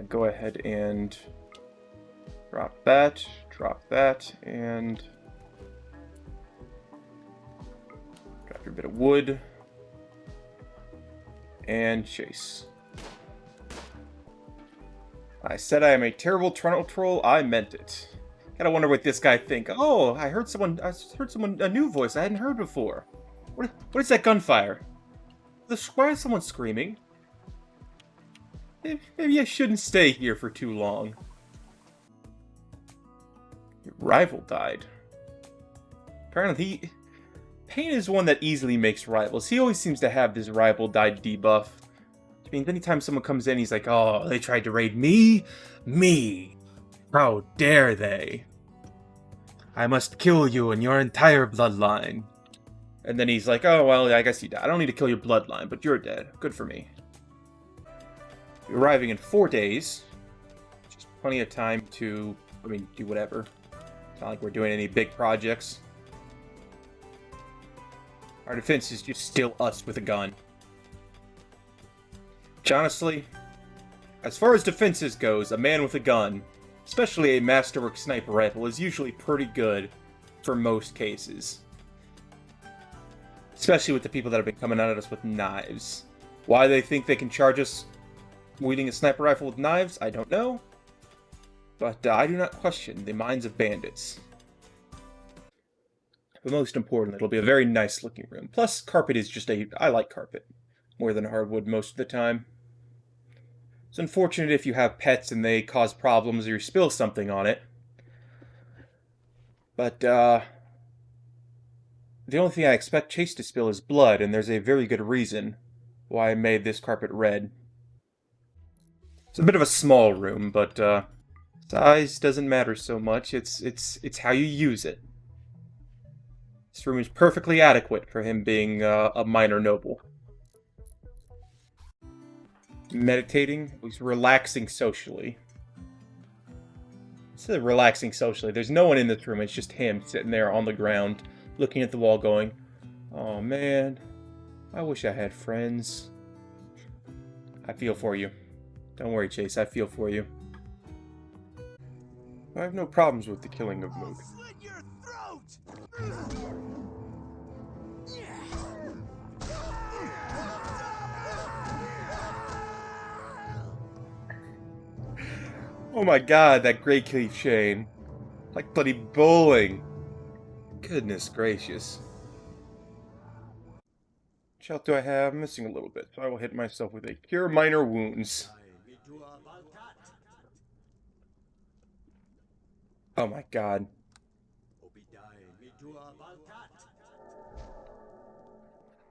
Go ahead and drop that, and drop your bit of wood, and chase. I said I am a terrible tunnel troll. I meant it. Gotta wonder what this guy think. Oh, I heard someone, a new voice I hadn't heard before. What is that gunfire? Why is someone screaming? Maybe I shouldn't stay here for too long. Your rival died. Apparently, Pain is one that easily makes rivals. He always seems to have this rival died debuff. I mean, anytime someone comes in, he's like, oh, they tried to raid me? Me. How dare they? I must kill you and your entire bloodline. And then he's like, oh, well, I guess you died. I don't need to kill your bloodline, but you're dead. Good for me. You're arriving in 4 days. Just plenty of time to, do whatever. It's not like we're doing any big projects. Our defense is just still us with a gun. Which honestly, as far as defenses goes, a man with a gun, especially a masterwork sniper rifle, is usually pretty good for most cases. Especially with the people that have been coming at us with knives. Why they think they can charge us wielding a sniper rifle with knives, I don't know. But I do not question the minds of bandits. But most importantly, it'll be a very nice looking room. Plus, carpet is just I like carpet more than hardwood most of the time. It's unfortunate if you have pets and they cause problems or you spill something on it. But, the only thing I expect Chase to spill is blood, and there's a very good reason why I made this carpet red. It's a bit of a small room, but, size doesn't matter so much. It's how you use it. This room is perfectly adequate for him being, a minor noble. Meditating, he's relaxing socially. Instead of relaxing socially, there's no one in this room, it's just him sitting there on the ground, looking at the wall going, oh man, I wish I had friends. I feel for you. Don't worry, Chase, I feel for you. I have no problems with the killing of Moog. Oh my god, that great key chain. Like bloody bowling. Goodness gracious. What health do I have? I'm missing a little bit, so I will hit myself with a Cure Minor Wounds. Oh my god.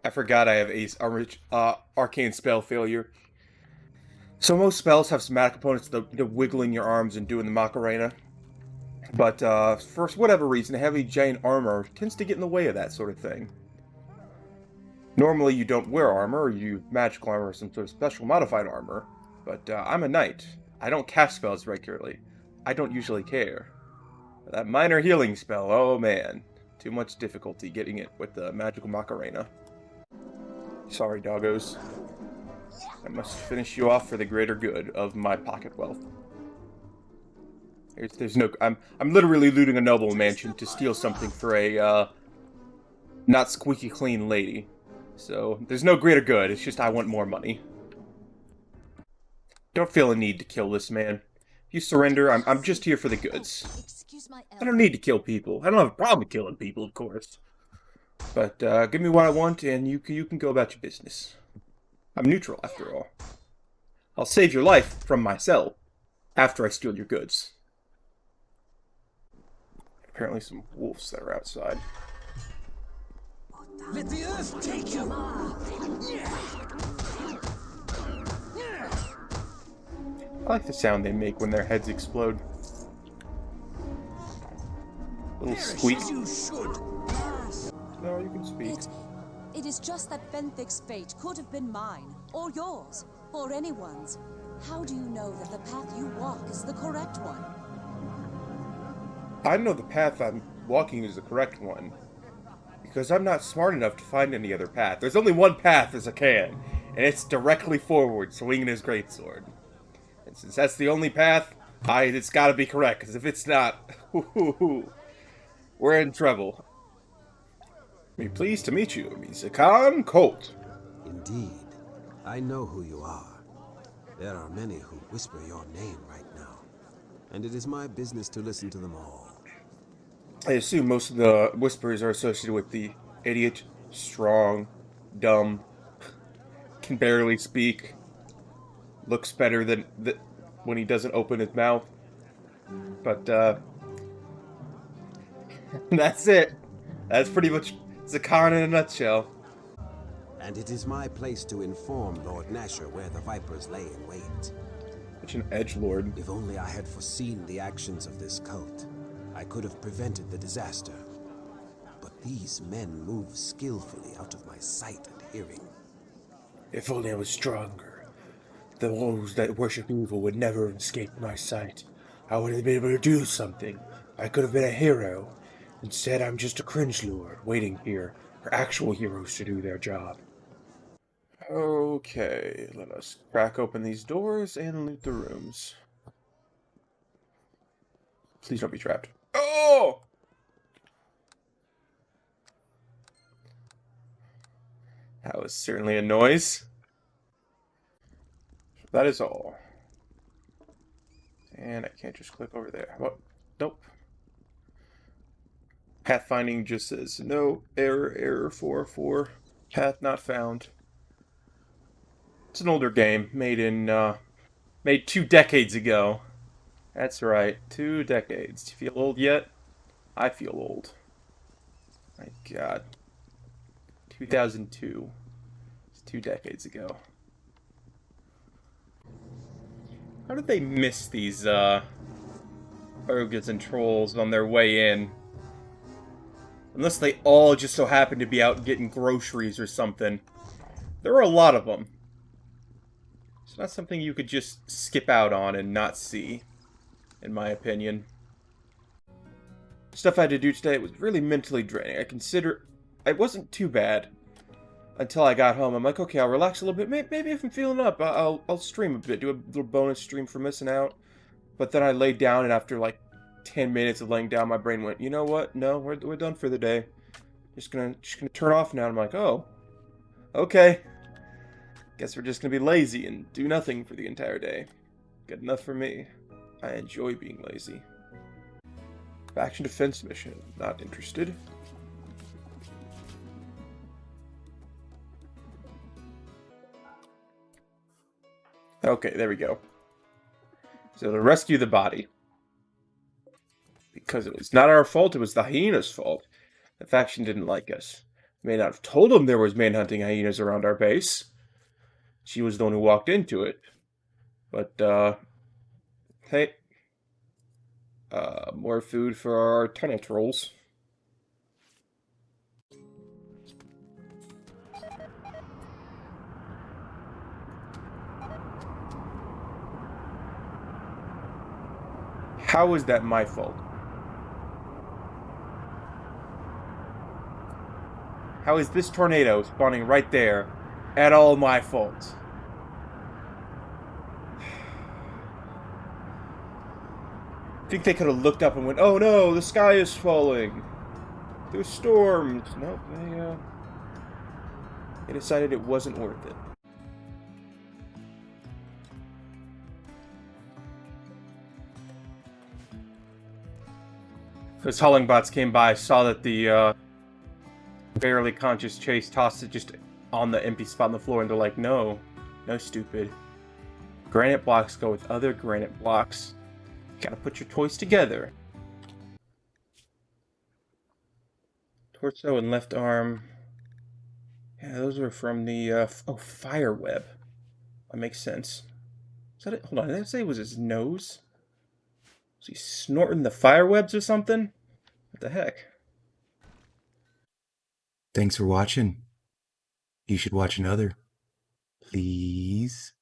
I forgot I have Arcane Spell Failure. So most spells have somatic components to wiggling your arms and doing the Macarena. But for whatever reason, heavy giant armor tends to get in the way of that sort of thing. Normally you don't wear armor, or you have magical armor or some sort of special modified armor. But I'm a knight. I don't cast spells regularly. I don't usually care. But that minor healing spell, oh man. Too much difficulty getting it with the magical Macarena. Sorry, doggos. I must finish you off for the greater good of my pocket wealth. There's no... I'm literally looting a noble mansion to steal something for a, not squeaky clean lady. So, there's no greater good, it's just I want more money. Don't feel a need to kill this man. If you surrender, I'm just here for the goods. I don't need to kill people. I don't have a problem killing people, of course. But, give me what I want, and you can go about your business. I'm neutral, after all. I'll save your life from myself after I steal your goods. Apparently some wolves that are outside. Let the earth take you! I like the sound they make when their heads explode. Little squeak. No, you can speak. It is just that Benthic's fate could have been mine, or yours, or anyone's. How do you know that the path you walk is the correct one? I know the path I'm walking is the correct one. Because I'm not smart enough to find any other path. There's only one path as I can, and it's directly forward, swinging his greatsword. And since that's the only path, it's gotta be correct, because if it's not, we're in trouble. Be pleased to meet you, Misakan Colt. Indeed. I know who you are. There are many who whisper your name right now, and it is my business to listen to them all. I assume most of the whispers are associated with the idiot, strong, dumb, can barely speak, looks better than when he doesn't open his mouth. But that's it. That's pretty much Zakan in a nutshell. And it is my place to inform Lord Nasher where the Vipers lay in wait. Such an edgelord. If only I had foreseen the actions of this cult, I could have prevented the disaster. But these men move skillfully out of my sight and hearing. If only I was stronger. Those that worship evil would never escape my sight. I would have been able to do something. I could have been a hero. Instead, I'm just a cringe lord waiting here for actual heroes to do their job. Okay, let us crack open these doors and loot the rooms. Please don't be trapped. Oh! That was certainly a noise. That is all. And I can't just click over there. What? Nope. Pathfinding just says, no, error 404. Path not found. It's an older game, made 2 decades ago. That's right, 2 decades. Do you feel old yet? I feel old. My God. 2002. It's 2 decades ago. How did they miss these, ogres and trolls on their way in? Unless they all just so happen to be out getting groceries or something. There are a lot of them. It's not something you could just skip out on and not see, in my opinion. Stuff I had to do today was really mentally draining. It wasn't too bad until I got home. I'm like, okay, I'll relax a little bit. Maybe if I'm feeling up, I'll stream a bit, do a little bonus stream for missing out. But then I laid down, and after like 10 minutes of laying down, my brain went, you know what? No, we're done for the day. Just gonna turn off now. I'm like, oh, okay. Guess we're just gonna be lazy and do nothing for the entire day. Good enough for me. I enjoy being lazy. Faction defense mission. Not interested. Okay, there we go. So to rescue the body. Because it was not our fault, it was the hyena's fault. The faction didn't like us. May not have told them there was manhunting hyenas around our base. She was the one who walked into it. But, hey. More food for our tunnel trolls. How is that my fault? How is this tornado spawning right there at all my fault? I think they could have looked up and went, oh no, the sky is falling. There's storms. Nope, they decided it wasn't worth it. Those hauling bots came by, saw that the barely conscious Chase tossed it just on the empty spot on the floor, and they're like, no, stupid. Granite blocks go with other granite blocks. You gotta put your toys together. Torso and left arm. Yeah, those are from the, fire web. That makes sense. Is that it? Hold on, did I say it was his nose? Was he snorting the fire webs or something? What the heck? Thanks for watching. You should watch another. Please.